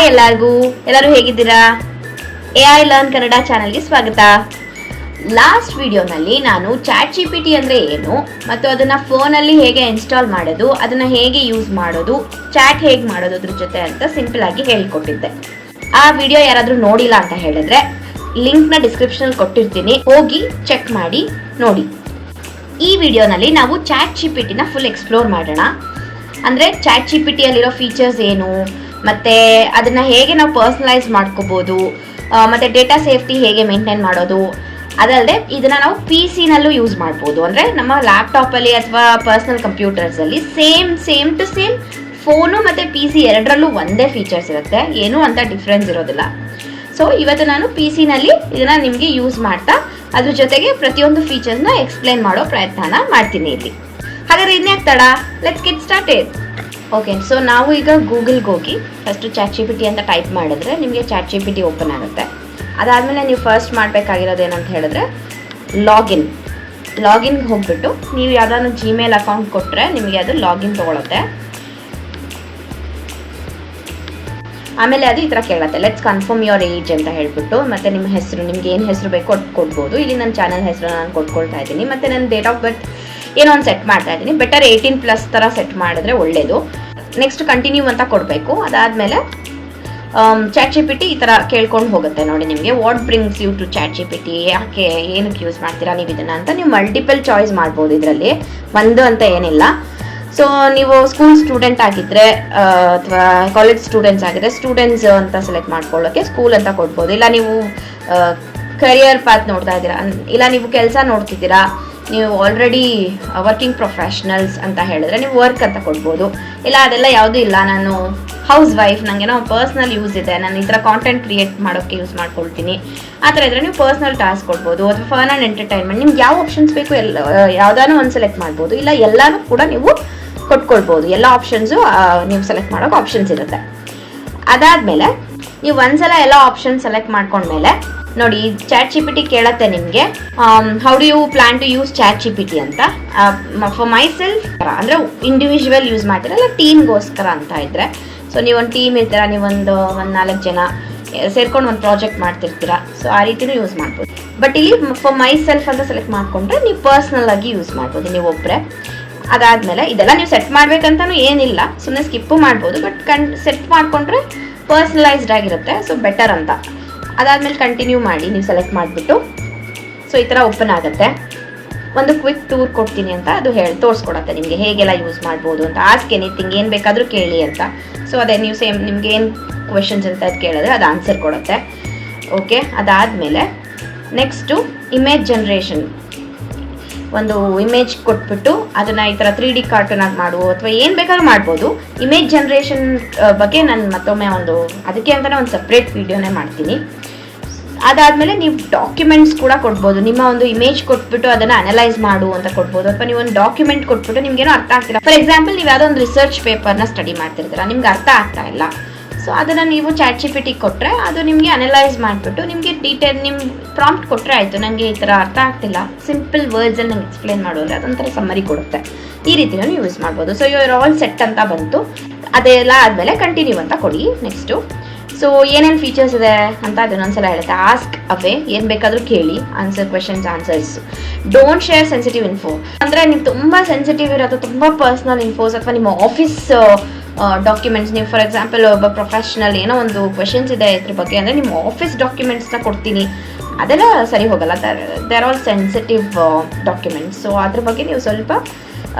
Hi ಎಲ್ಲರೂ ಹೇಗಿದ್ದೀರಾ? AI learn Kannada ಚಾನೆಲ್ಗೆ ಸ್ವಾಗತ. ಲಾಸ್ಟ್ ವಿಡಿಯೋನಲ್ಲಿ ನಾನು ಚಾಟ್ GPT ಅಂದರೆ ಏನು ಮತ್ತು ಅದನ್ನು ಫೋನಲ್ಲಿ ಹೇಗೆ ಇನ್ಸ್ಟಾಲ್ ಮಾಡೋದು, ಅದನ್ನು ಹೇಗೆ ಯೂಸ್ ಮಾಡೋದು, ಚಾಟ್ ಹೇಗೆ ಮಾಡೋದು ಅದ್ರ ಜೊತೆ ಅಂತ ಸಿಂಪಲ್ ಆಗಿ ಹೇಳಿಕೊಟ್ಟಿದ್ದೆ. ಆ ವಿಡಿಯೋ ಯಾರಾದರೂ ನೋಡಿಲ್ಲ ಅಂತ ಹೇಳಿದ್ರೆ ಲಿಂಕ್ನ ಡಿಸ್ಕ್ರಿಪ್ಷನಲ್ಲಿ ಕೊಟ್ಟಿರ್ತೀನಿ, ಹೋಗಿ ಚೆಕ್ ಮಾಡಿ ನೋಡಿ. ಈ ವಿಡಿಯೋನಲ್ಲಿ ನಾವು ಚಾಟ್ GPTನ ಫುಲ್ ಎಕ್ಸ್ಪ್ಲೋರ್ ಮಾಡೋಣ. ಅಂದರೆ ಚಾಟ್ GPTಯಲ್ಲಿರೋ ಫೀಚರ್ಸ್ ಏನು, ಮತ್ತು ಅದನ್ನು ಹೇಗೆ ನಾವು ಪರ್ಸನಲೈಸ್ ಮಾಡ್ಕೋಬೋದು, ಮತ್ತು ಡೇಟಾ ಸೇಫ್ಟಿ ಹೇಗೆ ಮೇಂಟೈನ್ ಮಾಡೋದು. ಅದಲ್ಲದೆ ಇದನ್ನು ನಾವು PC-ನಲ್ಲೂ ಯೂಸ್ ಮಾಡ್ಬೋದು. ಅಂದರೆ ನಮ್ಮ ಲ್ಯಾಪ್ಟಾಪಲ್ಲಿ ಅಥವಾ ಪರ್ಸ್ನಲ್ ಕಂಪ್ಯೂಟರ್ಸಲ್ಲಿ ಸೇಮ್ ಟು ಸೇಮ್ ಫೋನು ಮತ್ತು PC ಎರಡರಲ್ಲೂ ಒಂದೇ ಫೀಚರ್ಸ್ ಇರುತ್ತೆ, ಏನೂ ಅಂತ ಡಿಫ್ರೆನ್ಸ್ ಇರೋದಿಲ್ಲ. ಸೊ ಇವತ್ತು ನಾನು PC-ನಲ್ಲಿ ಇದನ್ನು ನಿಮಗೆ ಯೂಸ್ ಮಾಡ್ತಾ ಅದ್ರ ಜೊತೆಗೆ ಪ್ರತಿಯೊಂದು ಫೀಚರ್ಸ್ನ ಎಕ್ಸ್ಪ್ಲೇನ್ ಮಾಡೋ ಪ್ರಯತ್ನ ಮಾಡ್ತೀನಿ ಇಲ್ಲಿ. ಹಾಗಾದ್ರೆ ಇನ್ಯಾಕೆ ತಡ, let's get started. Okay, so ನಾವು ಈಗ ಗೂಗಲ್ಗೆ ಹೋಗಿ ಫಸ್ಟು ಚಾಟ್ GPT ಅಂತ ಟೈಪ್ ಮಾಡಿದ್ರೆ ನಿಮಗೆ ಚಾಟ್ GPT ಓಪನ್ ಆಗುತ್ತೆ. ಅದಾದಮೇಲೆ ನೀವು ಫಸ್ಟ್ ಮಾಡಬೇಕಾಗಿರೋದು ಏನಂತ ಹೇಳಿದ್ರೆ ಲಾಗಿನ್ಗೆ ಹೋಗ್ಬಿಟ್ಟು ನೀವು ಯಾವುದಾದ್ರು ಜಿಮೇಲ್ ಅಕೌಂಟ್ ಕೊಟ್ಟರೆ ನಿಮಗೆ ಅದು ಲಾಗಿನ್ ತೊಗೊಳುತ್ತೆ. ಆಮೇಲೆ ಅದು ಈ ಥರ ಕೇಳುತ್ತೆ, ಲೆಟ್ಸ್ ಕನ್ಫರ್ಮ್ ಯುವರ್ ಏಜ್ ಅಂತ ಹೇಳ್ಬಿಟ್ಟು, ಮತ್ತು ನಿಮ್ಮ ಹೆಸರು, ನಿಮ್ಗೆ ಏನು ಹೆಸರು ಬೇಕೋ ಕೊಡ್ಬೋದು. ಇಲ್ಲಿ ನನ್ನ ಚಾನಲ್ ಹೆಸರು ನಾನು ಕೊಟ್ಕೊಳ್ತಾ ಇದ್ದೀನಿ, ಮತ್ತು ನನ್ನ ಡೇಟ್ ಆಫ್ ಬರ್ತ್ ಏನೋ ಒಂದು ಸೆಟ್ ಮಾಡ್ತಾ ಇದ್ದೀನಿ. ಬೆಟರ್ 18+ ಥರ ಸೆಟ್ ಮಾಡಿದ್ರೆ ಒಳ್ಳೆಯದು. ನೆಕ್ಸ್ಟ್ ಕಂಟಿನ್ಯೂ ಅಂತ ಕೊಡಬೇಕು. ಅದಾದಮೇಲೆ ಚಾಟ್ GPT ಈ ಥರ ಕೇಳ್ಕೊಂಡು ಹೋಗುತ್ತೆ ನೋಡಿ ನಿಮಗೆ, what brings you to chat GPT, ಯಾಕೆ ಏನಕ್ಕೆ ಯೂಸ್ ಮಾಡ್ತೀರಾ ನೀವು ಇದನ್ನು ಅಂತ. ನೀವು ಮಲ್ಟಿಪಲ್ ಚಾಯ್ಸ್ ಮಾಡ್ಬೋದು ಇದರಲ್ಲಿ, ಒಂದು ಅಂತ ಏನಿಲ್ಲ. ಸೊ ನೀವು ಸ್ಕೂಲ್ ಸ್ಟೂಡೆಂಟ್ ಆಗಿದ್ದರೆ ಅಥವಾ ಕಾಲೇಜ್ ಸ್ಟೂಡೆಂಟ್ಸ್ ಆಗಿದ್ದರೆ ಸ್ಟೂಡೆಂಟ್ಸ್ ಅಂತ ಸೆಲೆಕ್ಟ್ ಮಾಡ್ಕೊಳ್ಳೋಕ್ಕೆ ಸ್ಕೂಲ್ ಅಂತ ಕೊಡ್ಬೋದು. ಇಲ್ಲ ನೀವು ಕರಿಯರ್ ಪಾತ್ ನೋಡ್ತಾ ಇದ್ದೀರಾ, ಇಲ್ಲ ನೀವು ಕೆಲಸ ನೋಡ್ತಿದ್ದೀರಾ, ನೀವು ಆಲ್ರೆಡಿ ವರ್ಕಿಂಗ್ ಪ್ರೊಫೆಷ್ನಲ್ಸ್ ಅಂತ ಹೇಳಿದ್ರೆ ನೀವು ವರ್ಕ್ ಅಂತ ಕೊಡ್ಬೋದು. ಇಲ್ಲ ಅದೆಲ್ಲ ಯಾವುದೂ ಇಲ್ಲ, ನಾನು ಹೌಸ್ ವೈಫ್, ನನಗೇನೋ ಪರ್ಸ್ನಲ್ ಯೂಸ್ ಇದೆ, ನಾನು ಈ ಥರ ಕಾಂಟೆಂಟ್ ಕ್ರಿಯೇಟ್ ಮಾಡೋಕ್ಕೆ ಯೂಸ್ ಮಾಡ್ಕೊಳ್ತೀನಿ, ಆ ಥರ ಇದ್ದರೆ ನೀವು ಪರ್ಸ್ನಲ್ ಟಾಸ್ಕ್ ಕೊಡ್ಬೋದು. ಅಥವಾ ಫನ್ ಆ್ಯಂಡ್ ಎಂಟರ್ಟೈನ್ಮೆಂಟ್, ನಿಮ್ಗೆ ಯಾವ ಆಪ್ಷನ್ಸ್ ಬೇಕು ಯಾವುದಾದ್ರು ಒಂದು ಸೆಲೆಕ್ಟ್ ಮಾಡ್ಬೋದು. ಇಲ್ಲ ಎಲ್ಲನೂ ಕೂಡ ನೀವು ಕೊಟ್ಕೊಳ್ಬೋದು, ಎಲ್ಲ ಆಪ್ಷನ್ಸು ನೀವು ಸೆಲೆಕ್ಟ್ ಮಾಡೋಕೆ ಆಪ್ಷನ್ಸ್ ಇರುತ್ತೆ. ಅದಾದಮೇಲೆ ನೀವು ಒಂದ್ಸಲ ಎಲ್ಲ ಆಪ್ಷನ್ ಸೆಲೆಕ್ಟ್ ಮಾಡ್ಕೊಂಡ್ಮೇಲೆ ನೋಡಿ ಚಾಟ್ GPT ಕೇಳತ್ತೆ ನಿಮಗೆ, how do you plan to use chat GPT ಅಂತ. ಫಾರ್ ಮೈ ಸೆಲ್ಫ್ ಅಂದರೆ ಇಂಡಿವಿಜುವಲ್ ಯೂಸ್ ಮಾಡ್ತೀರಲ್ಲ, ಟೀಮ್ಗೋಸ್ಕರ ಅಂತ ಇದ್ದರೆ, ಸೊ ನೀವೊಂದು ಟೀಮ್ ಇರ್ತೀರ, ನೀವೊಂದು 4 ಜನ ಸೇರ್ಕೊಂಡು ಒಂದು ಪ್ರಾಜೆಕ್ಟ್ ಮಾಡ್ತಿರ್ತೀರಾ, ಸೊ ಆ ರೀತಿನೂ ಯೂಸ್ ಮಾಡ್ಬೋದು. ಬಟ್ ಇಲ್ಲಿ ಫಾರ್ ಮೈ ಸೆಲ್ಫ್ ಅಂತ ಸೆಲೆಕ್ಟ್ ಮಾಡಿಕೊಂಡ್ರೆ ನೀವು ಪರ್ಸ್ನಲ್ ಆಗಿ ಯೂಸ್ ಮಾಡ್ಬೋದು ನೀವು ಒಬ್ಬರೇ. ಅದಾದಮೇಲೆ ಇದೆಲ್ಲ ನೀವು ಸೆಟ್ ಮಾಡ್ಬೇಕಂತನೂ ಏನಿಲ್ಲ, ಸುಮ್ಮನೆ ಸ್ಕಿಪ್ಪು ಮಾಡ್ಬೋದು, ಬಟ್ ಸೆಟ್ ಮಾಡಿಕೊಂಡ್ರೆ ಪರ್ಸ್ನಲೈಸ್ಡ್ ಆಗಿರುತ್ತೆ, ಸೊ ಬೆಟರ್ ಅಂತ. ಅದಾದಮೇಲೆ ಕಂಟಿನ್ಯೂ ಮಾಡಿ ನೀವು ಸೆಲೆಕ್ಟ್ ಮಾಡಿಬಿಟ್ಟು, ಸೊ ಈ ಥರ ಓಪನ್ ಆಗುತ್ತೆ. ಒಂದು ಕ್ವಿಕ್ ಟೂರ್ ಕೊಡ್ತೀನಿ ಅಂತ ಅದು ತೋರಿಸ್ಕೊಡತ್ತೆ ನಿಮಗೆ ಹೇಗೆಲ್ಲ ಯೂಸ್ ಮಾಡ್ಬೋದು ಅಂತ. ಆಸ್ಕ್ ಎನಿಥಿಂಗ್, ಏನು ಬೇಕಾದರೂ ಕೇಳಿ ಅಂತ. ಸೊ ಅದೇ ನೀವು ಸೇಮ್ ನಿಮ್ಗೆ ಏನು ಕ್ವೆಶನ್ಸ್ ಇರುತ್ತೆ ಅದು ಕೇಳಿದ್ರೆ ಅದು ಆನ್ಸರ್ ಕೊಡುತ್ತೆ. ಓಕೆ, ಅದಾದಮೇಲೆ ನೆಕ್ಸ್ಟು ಇಮೇಜ್ ಜನ್ರೇಷನ್. ಒಂದು ಇಮೇಜ್ ಕೊಟ್ಬಿಟ್ಟು ಅದನ್ನು ಈ ಥರ 3D ಕಾರ್ಟೂನ್ ಆಗಿ ಮಾಡುವ ಅಥವಾ ಏನು ಬೇಕಾದ್ರೂ ಮಾಡ್ಬೋದು. ಇಮೇಜ್ ಜನ್ರೇಷನ್ ಬಗ್ಗೆ ನಾನು ಮತ್ತೊಮ್ಮೆ ಅದಕ್ಕೆ ಅಂತಲೇ ಒಂದು ಸಪ್ರೇಟ್ ವಿಡಿಯೋನೇ ಮಾಡ್ತೀನಿ. ಅದಾದಮೇಲೆ ನೀವು ಡಾಕ್ಯುಮೆಂಟ್ಸ್ ಕೂಡ ಕೊಡ್ಬೋದು. ನಿಮ್ಮ ಒಂದು ಇಮೇಜ್ ಕೊಟ್ಬಿಟ್ಟು ಅದನ್ನು ಅನಲೈಸ್ ಮಾಡು ಅಂತ ಕೊಡ್ಬೋದು, ಅಥವಾ ನೀವು ಒಂದು ಡಾಕ್ಯುಮೆಂಟ್ ಕೊಟ್ಬಿಟ್ಟು ನಿಮ್ಗೇನೋ ಅರ್ಥ ಆಗ್ತಿಲ್ಲ. ಫಾರ್ ಎಕ್ಸಾಂಪಲ್ ನೀವು ಯಾವುದೋ ಒಂದು ರಿಸರ್ಚ್ ಪೇಪರ್ನ ಸ್ಟಡಿ ಮಾಡ್ತಿರ್ತೀರ, ನಿಮ್ಗೆ ಅರ್ಥ ಆಗ್ತಾ ಇಲ್ಲ, ಸೊ ಅದನ್ನು ನೀವು ಚಾಟ್ GPT ಕೊಟ್ಟರೆ ಅದು ನಿಮಗೆ ಅನಲೈಸ್ ಮಾಡಿಬಿಟ್ಟು ನಿಮಗೆ ಡೀಟೇಲ್ ನಿಮ್ಮ ಪ್ರಾಂಪ್ಟ್ ಕೊಟ್ಟರೆ ಆಯಿತು, ನನಗೆ ಈ ಥರ ಅರ್ಥ ಆಗ್ತಿಲ್ಲ, ಸಿಂಪಲ್ ವರ್ಡ್ಸಲ್ಲಿ ನಂಗೆ ಎಕ್ಸ್ಪ್ಲೇನ್ ಮಾಡೋದ್ರೆ ಅದೊಂಥರ ಸಮ್ಮರಿ ಕೊಡುತ್ತೆ. ಈ ರೀತಿನೂ ಯೂಸ್ ಮಾಡ್ಬೋದು. ಸೊ ಯುವರ್ ಆಲ್ ಸೆಟ್ ಅಂತ ಬಂತು. ಅದೆಲ್ಲ ಆದಮೇಲೆ ಕಂಟಿನ್ಯೂ ಅಂತ ಕೊಡಿ. ನೆಕ್ಸ್ಟು ಸೊ ಏನೇನು ಫೀಚರ್ಸ್ ಇದೆ ಅಂತ ಅದನ್ನೊಂದ್ಸಲ ಹೇಳುತ್ತೆ. ಆಸ್ಕ್ ಅವೇ, ಏನು ಬೇಕಾದರೂ ಕೇಳಿ, answer questions answers. Don't share sensitive info, ಅಂದರೆ ನೀವು ತುಂಬ ಸೆನ್ಸಿಟಿವ್ ಇರೋದು, ತುಂಬ ಪರ್ಸ್ನಲ್ ಇನ್ಫೋಸ್ ಅಥವಾ ನಿಮ್ಮ ಆಫೀಸ್ ಡಾಕ್ಯುಮೆಂಟ್ಸ್, ನೀವು ಫಾರ್ ಎಕ್ಸಾಂಪಲ್ ಒಬ್ಬ ಪ್ರೊಫೆಷ್ನಲ್ ಏನೋ ಒಂದು ಕ್ವೆಶನ್ಸ್ ಇದೆ ಇದ್ರ ಬಗ್ಗೆ ಅಂದರೆ ನಿಮ್ಮ ಆಫೀಸ್ ಡಾಕ್ಯುಮೆಂಟ್ಸ್ನ ಕೊಡ್ತೀನಿ, ಅದೆಲ್ಲ ಸರಿ ಹೋಗಲ್ಲ. They're all sensitive documents. So ಅದ್ರ ಬಗ್ಗೆ ನೀವು ಸ್ವಲ್ಪ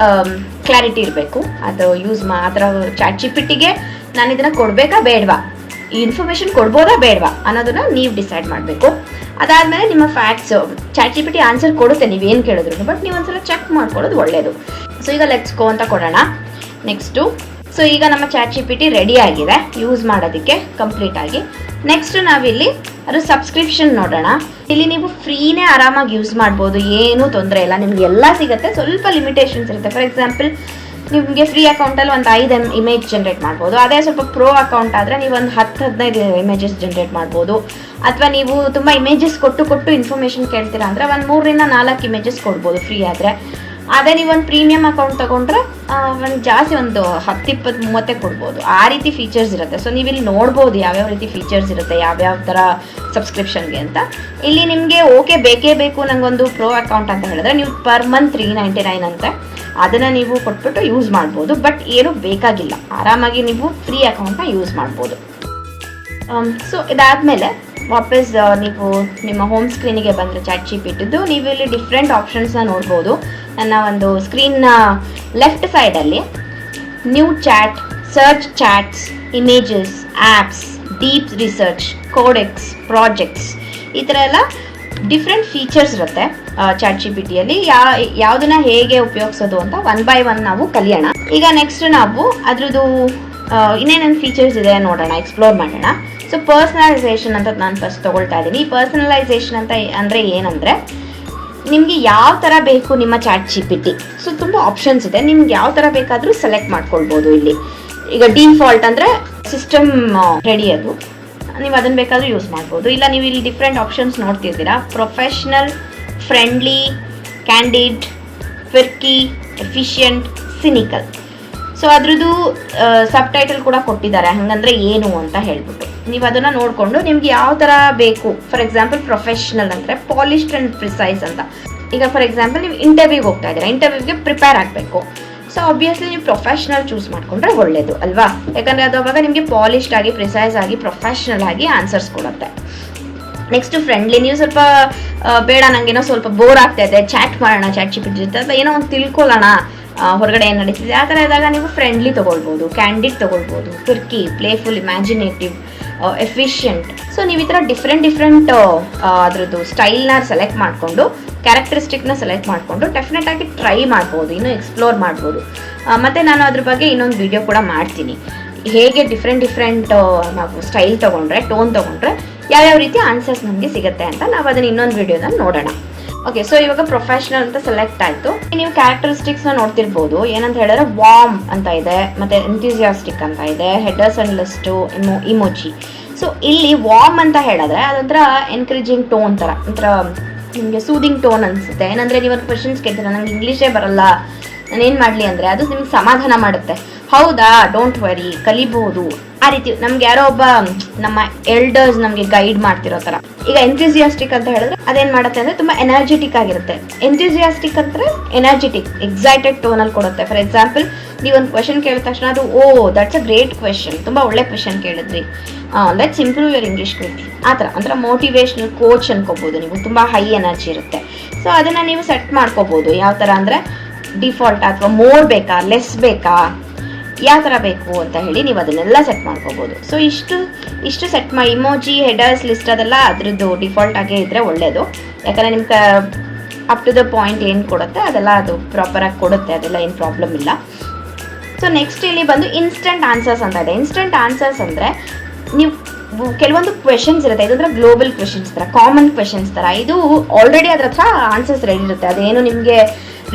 ಕ್ಲಾರಿಟಿ ಇರಬೇಕು. ಅದು ಆ ಥರ ಚಾಟ್ GPTಗೆ ನಾನು ಇದನ್ನು ಕೊಡಬೇಕಾ ಬೇಡವಾ, ಈ ಇನ್ಫಾರ್ಮೇಷನ್ ಕೊಡ್ಬೋದಾ ಬೇಡವಾ ಅನ್ನೋದನ್ನು ನೀವು ಡಿಸೈಡ್ ಮಾಡಬೇಕು. ಅದಾದಮೇಲೆ ನಿಮ್ಮ ಫ್ಯಾಕ್ಟ್ಸ್, ಚಾಟ್ GPT ಆನ್ಸರ್ ಕೊಡುತ್ತೆ ನೀವೇನು ಕೇಳಿದ್ರು, ಬಟ್ ನೀವು ಒಂದ್ಸಲ ಚೆಕ್ ಮಾಡ್ಕೊಳ್ಳೋದು ಒಳ್ಳೆಯದು. ಸೊ ಈಗ ಲೆಟ್ಸ್ ಗೋ ಅಂತ ಕೊಡೋಣ. ನೆಕ್ಸ್ಟು ಸೊ ಈಗ ನಮ್ಮ ಚಾಟ್ GPT ರೆಡಿ ಆಗಿದೆ ಯೂಸ್ ಮಾಡೋದಕ್ಕೆ ಕಂಪ್ಲೀಟ್ ಆಗಿ. ನೆಕ್ಸ್ಟ್ ನಾವಿಲ್ಲಿ ಅದು ಸಬ್ಸ್ಕ್ರಿಪ್ಷನ್ ನೋಡೋಣ. ಇಲ್ಲಿ ನೀವು ಫ್ರೀನೇ ಆರಾಮಾಗಿ ಯೂಸ್ ಮಾಡ್ಬೋದು, ಏನೂ ತೊಂದರೆ ಇಲ್ಲ, ನಿಮ್ಗೆ ಎಲ್ಲ ಸಿಗುತ್ತೆ. ಸ್ವಲ್ಪ ಲಿಮಿಟೇಷನ್ಸ್ ಇರುತ್ತೆ. ಫಾರ್ ಎಕ್ಸಾಂಪಲ್ ನಿಮಗೆ ಫ್ರೀ ಅಕೌಂಟಲ್ಲಿ ಒಂದು 5 ಇಮೇಜ್ ಜನ್ರೇಟ್ ಮಾಡ್ಬೋದು. ಅದೇ ಸ್ವಲ್ಪ ಪ್ರೋ ಅಕೌಂಟ್ ಆದರೆ ನೀವು ಒಂದು 10-15 ಇಮೇಜಸ್ ಜನ್ರೇಟ್ ಮಾಡ್ಬೋದು. ಅಥವಾ ನೀವು ತುಂಬ ಇಮೇಜಸ್ ಕೊಟ್ಟು ಇನ್ಫಾರ್ಮೇಷನ್ ಕೇಳ್ತೀರಾ ಅಂದರೆ ಒಂದು 3-4 ಇಮೇಜಸ್ ಕೊಡ್ಬೋದು ಫ್ರೀ ಆದರೆ. ಅದೇ ನೀವು ಒಂದು ಪ್ರೀಮಿಯಂ ಅಕೌಂಟ್ ತೊಗೊಂಡ್ರೆ ಒಂದು ಜಾಸ್ತಿ ಒಂದು 10, 20, 30 ಕೊಡ್ಬೋದು. ಆ ರೀತಿ ಫೀಚರ್ಸ್ ಇರುತ್ತೆ. ಸೊ ನೀವು ಇಲ್ಲಿ ನೋಡ್ಬೋದು ಯಾವ್ಯಾವ ರೀತಿ ಫೀಚರ್ಸ್ ಇರುತ್ತೆ, ಯಾವ್ಯಾವ ಥರ ಸಬ್ಸ್ಕ್ರಿಪ್ಷನ್ಗೆ ಅಂತ. ಇಲ್ಲಿ ನಿಮಗೆ ಓಕೆ ಬೇಕೇ ಬೇಕು ನನಗೊಂದು ಪ್ರೋ ಅಕೌಂಟ್ ಅಂತ ಹೇಳಿದ್ರೆ ನೀವು ಪರ್ ಮಂತ್ $399 ಅಂತೆ, ಅದನ್ನು ನೀವು ಕೊಟ್ಬಿಟ್ಟು ಯೂಸ್ ಮಾಡ್ಬೋದು. ಬಟ್ ಏನು ಬೇಕಾಗಿಲ್ಲ, ಆರಾಮಾಗಿ ನೀವು ಫ್ರೀ ಅಕೌಂಟ್ನ ಯೂಸ್ ಮಾಡ್ಬೋದು. ಸೊ ಇದಾದಮೇಲೆ ವಾಪಸ್ ನೀವು ನಿಮ್ಮ ಹೋಮ್ ಸ್ಕ್ರೀನಿಗೆ ಬಂದರೆ ChatGPTದು ನೀವು ಇಲ್ಲಿ ಡಿಫ್ರೆಂಟ್ ಆಪ್ಷನ್ಸ್ನ ನೋಡ್ಬೋದು. ನನ್ನ ಒಂದು ಸ್ಕ್ರೀನ್ನ ಲೆಫ್ಟ್ ಸೈಡಲ್ಲಿ new chat, search chats, images, apps, deep research, Codex, projects, ಈ ಥರ ಎಲ್ಲ ಡಿಫ್ರೆಂಟ್ ಫೀಚರ್ಸ್ ಇರುತ್ತೆ ChatGPTಯಲ್ಲಿ. ಯಾವುದನ್ನ ಹೇಗೆ ಉಪಯೋಗಿಸೋದು ಅಂತ 1 by 1 ನಾವು ಕಲಿಯೋಣ. ಈಗ ನೆಕ್ಸ್ಟ್ ನಾವು ಅದ್ರದ್ದು ಇನ್ನೇನೇನು ಫೀಚರ್ಸ್ ಇದೆ ನೋಡೋಣ, ಎಕ್ಸ್ಪ್ಲೋರ್ ಮಾಡೋಣ. ಸೊ ಪರ್ಸನಲೈಸೇಷನ್ ಅಂತ ನಾನು ಫಸ್ಟ್ ತೊಗೊಳ್ತಾ ಇದ್ದೀನಿ. ಈ ಪರ್ಸನಲೈಸೇಷನ್ ಅಂತ ಅಂದರೆ ಏನಂದರೆ ನಿಮಗೆ ಯಾವ ಥರ ಬೇಕು ನಿಮ್ಮ ChatGPT. ಸೊ ತುಂಬ ಆಪ್ಷನ್ಸ್ ಇದೆ, ನಿಮ್ಗೆ ಯಾವ ಥರ ಬೇಕಾದರೂ ಸೆಲೆಕ್ಟ್ ಮಾಡ್ಕೊಳ್ಬೋದು. ಇಲ್ಲಿ ಈಗ ಡಿಫಾಲ್ಟ್ ಅಂದರೆ ಸಿಸ್ಟಮ್ ರೆಡಿ, ಅದು ನೀವು ಅದನ್ನು ಬೇಕಾದರೂ ಯೂಸ್ ಮಾಡ್ಬೋದು. ಇಲ್ಲ ನೀವು ಇಲ್ಲಿ ಡಿಫ್ರೆಂಟ್ ಆಪ್ಷನ್ಸ್ ನೋಡ್ತಿರ್ತೀರಾ, professional, friendly, candid, quirky, efficient, cynical. So ಅದ್ರದ್ದು ಸಬ್ ಟೈಟಲ್ ಕೂಡ ಕೊಟ್ಟಿದ್ದಾರೆ, ಹಾಗಂದ್ರೆ ಏನು ಅಂತ ಹೇಳ್ಬಿಟ್ಟು ನೀವು ಅದನ್ನು ನೋಡಿಕೊಂಡು ನಿಮ್ಗೆ ಯಾವ ಥರ ಬೇಕು. ಫಾರ್ ಎಕ್ಸಾಂಪಲ್ ಪ್ರೊಫೆಷ್ನಲ್ ಅಂದರೆ ಪಾಲಿಶ್ಡ್ ಆ್ಯಂಡ್ ಪ್ರಿಸೈಸ್ ಅಂತ. ಈಗ ಫಾರ್ ಎಕ್ಸಾಂಪಲ್ ನೀವು ಇಂಟರ್ವ್ಯೂಗೆ ಹೋಗ್ತಾ ಇದ್ದೀರಾ, ಇಂಟರ್ವ್ಯೂಗೆ ಪ್ರಿಪೇರ್ ಆಗಬೇಕು. ಸೊ ಆಬ್ವಿಯಸ್ಲಿ ನೀವು ಪ್ರೊಫೆಷ್ನಲ್ ಚೂಸ್ ಮಾಡಿಕೊಂಡ್ರೆ ಒಳ್ಳೆಯದು ಅಲ್ವಾ, ಯಾಕಂದರೆ ಅದು ಅವಾಗ ನಿಮಗೆ ಪಾಲಿಶ್ಡ್ ಆಗಿ, ಪ್ರಿಸೈಸ್ ಆಗಿ, ಪ್ರೊಫೆಷ್ನಲ್ ಆಗಿ ಆನ್ಸರ್ಸ್ ಕೊಡುತ್ತೆ. ನೆಕ್ಸ್ಟ್ ಫ್ರೆಂಡ್ಲಿ, ನೀವು ಸ್ವಲ್ಪ ಬೇಡ ನನಗೇನೋ ಸ್ವಲ್ಪ ಬೋರ್ ಆಗ್ತಾ ಇದೆ, ಚಾಟ್ ಮಾಡೋಣ ChatGPT ಜೊತೆ ಅಥವಾ ಏನೋ ಒಂದು ತಿಳ್ಕೊಳ್ಳೋಣ ಹೊರಗಡೆ ಏನು ನಡೀತಿದೆ, ಆ ಥರ ಇದ್ದಾಗ ನೀವು ಫ್ರೆಂಡ್ಲಿ ತೊಗೊಳ್ಬೋದು, ಕ್ಯಾಂಡಿಡ್ ತೊಗೊಳ್ಬೋದು, quirky, playful, imaginative, efficient. So ನೀವು ಈ ಥರ ಡಿಫ್ರೆಂಟ್ ಅದರದ್ದು ಸ್ಟೈಲ್ನ ಸೆಲೆಕ್ಟ್ ಮಾಡಿಕೊಂಡು, ಕ್ಯಾರೆಕ್ಟರಿಸ್ಟಿಕ್ನ ಸೆಲೆಕ್ಟ್ ಮಾಡಿಕೊಂಡು ಡೆಫಿನೆಟ್ ಆಗಿ ಟ್ರೈ ಮಾಡ್ಬೋದು, ಇನ್ನೂ ಎಕ್ಸ್ಪ್ಲೋರ್ ಮಾಡ್ಬೋದು. ಮತ್ತು ನಾನು ಅದ್ರ ಬಗ್ಗೆ ಇನ್ನೊಂದು ವಿಡಿಯೋ ಕೂಡ ಮಾಡ್ತೀನಿ, ಹೇಗೆ ಡಿಫ್ರೆಂಟ್ ನಾವು ಸ್ಟೈಲ್ ತೊಗೊಂಡ್ರೆ, ಟೋನ್ ತೊಗೊಂಡ್ರೆ ಯಾವ್ಯಾವ ರೀತಿ ಆನ್ಸರ್ಸ್ ನಮಗೆ ಸಿಗುತ್ತೆ ಅಂತ ನಾವು ಅದನ್ನು ಇನ್ನೊಂದು ವಿಡಿಯೋದಲ್ಲಿ ನೋಡೋಣ. ಓಕೆ, ಸೊ ಇವಾಗ ಪ್ರೊಫೆಷನಲ್ ಅಂತ ಸೆಲೆಕ್ಟ್ ಆಯಿತು. ನೀವು ಕ್ಯಾರೆಕ್ಟರಿಸ್ಟಿಕ್ಸ್ನ ನೋಡ್ತಿರ್ಬೋದು. ಏನಂತ ಹೇಳಿದ್ರೆ ವಾರ್ಮ್ ಅಂತ ಇದೆ, ಮತ್ತು ಎಂಥ್ಯೂಸಿಯಾಸ್ಟಿಕ್ ಅಂತ ಇದೆ, headers and list, emoji. So ಇಲ್ಲಿ ವಾರ್ಮ್ ಅಂತ ಹೇಳಿದ್ರೆ ಅದೊಂಥರ ಎನ್ಕರೇಜಿಂಗ್ ಟೋನ್ ಥರ, ಒಂಥರ ನಿಮಗೆ ಸೂದಿಂಗ್ ಟೋನ್ ಅನಿಸುತ್ತೆ. ಏನಂದರೆ ನೀವು ಒಂದು ಕ್ವೆಶನ್ಸ್ ಕೇಳ್ತೀರ, ನನಗೆ ಇಂಗ್ಲೀಷೇ ಬರಲ್ಲ, ನಾನೇನು ಮಾಡಲಿ ಅಂದರೆ ಅದು ನಿಮ್ಗೆ ಸಮಾಧಾನ ಮಾಡುತ್ತೆ. ಹೌದಾ, ಡೋಂಟ್ ವರಿ, ಕಲಿಬಹುದು. ಆ ರೀತಿ ನಮ್ಗೆ ಯಾರೋ ಒಬ್ಬ ನಮ್ಮ ಎಲ್ಡರ್ಸ್ ನಮಗೆ ಗೈಡ್ ಮಾಡ್ತಿರೋ ಥರ. ಈಗ ಎಂಥ್ಯೂಸಿಯಾಸ್ಟಿಕ್ ಅಂತ ಹೇಳಿದ್ರೆ ಅದೇನು ಮಾಡುತ್ತೆ ಅಂದರೆ ತುಂಬ ಎನರ್ಜೆಟಿಕ್ ಆಗಿರುತ್ತೆ. ಎಂಥ್ಯೂಸಿಯಾಸ್ಟಿಕ್ ಅಂದರೆ ಎನರ್ಜೆಟಿಕ್, ಎಕ್ಸೈಟೆಡ್ ಟೋನಲ್ಲಿ ಕೊಡುತ್ತೆ. ಫಾರ್ ಎಕ್ಸಾಂಪಲ್ ನೀವೊಂದು ಕ್ವೆಶನ್ ಕೇಳಿದ ತಕ್ಷಣ ಅದು ದಟ್ಸ್ ಅ ಗ್ರೇಟ್ ಕ್ವೆಶನ್, ತುಂಬ ಒಳ್ಳೆ ಕ್ವೆಶನ್ ಕೇಳಿದ್ರಿ, let's improve your English quickly. ಆ ಥರ ಒಂಥರ ಮೋಟಿವೇಶ್ನಲ್ ಕೋಚ್ ಅನ್ಕೋಬೋದು ನೀವು, ತುಂಬ ಹೈ ಎನರ್ಜಿ ಇರುತ್ತೆ. ಸೊ ಅದನ್ನು ನೀವು ಸೆಟ್ ಮಾಡ್ಕೋಬೋದು. ಯಾವ ಥರ ಅಂದರೆ ಡಿಫಾಲ್ಟ್ ಅಥವಾ ಮೋರ್ ಬೇಕಾ, ಲೆಸ್ ಬೇಕಾ, ಯಾವ ಥರ ಬೇಕು ಅಂತ ಹೇಳಿ ನೀವು ಅದನ್ನೆಲ್ಲ ಸೆಟ್ ಮಾಡ್ಕೋಬೋದು. ಸೊ ಇಷ್ಟು ಸೆಟ್ ಮಾಡಿ ಇಮೋಜಿ, ಹೆಡರ್ಸ್, ಲಿಸ್ಟ್ ಅದೆಲ್ಲ ಅದ್ರದ್ದು ಡಿಫಾಲ್ಟ್ ಆಗೇ ಇದ್ದರೆ ಒಳ್ಳೆಯದು. ಯಾಕಂದರೆ ನಿಮ್ಗೆ ಅಪ್ ಟು ದ ಪಾಯಿಂಟ್ ಏನು ಕೊಡುತ್ತೆ ಅದೆಲ್ಲ ಅದು ಪ್ರಾಪರಾಗಿ ಕೊಡುತ್ತೆ, ಅದೆಲ್ಲ ಏನು ಪ್ರಾಬ್ಲಮ್ ಇಲ್ಲ. ಸೊ ನೆಕ್ಸ್ಟ್ ಇಲ್ಲಿ ಬಂದು ಇನ್ಸ್ಟೆಂಟ್ ಆನ್ಸರ್ಸ್ ಅಂತ ಇದೆ. ಇನ್ಸ್ಟೆಂಟ್ ಆನ್ಸರ್ಸ್ ಅಂದರೆ ನೀವು ಕೆಲವೊಂದು ಕ್ವೆಶನ್ಸ್ ಇರುತ್ತೆ, ಇದಂದ್ರೆ ಗ್ಲೋಬಲ್ ಕ್ವೆಶನ್ಸ್ ಥರ, ಕಾಮನ್ ಕ್ವೆಶನ್ಸ್ ಥರ. ಇದು ಆಲ್ರೆಡಿ ಅದ್ರ ಹತ್ರ ಆನ್ಸರ್ಸ್ ರೆಡಿ ಇರುತ್ತೆ, ಅದೇನು ನಿಮಗೆ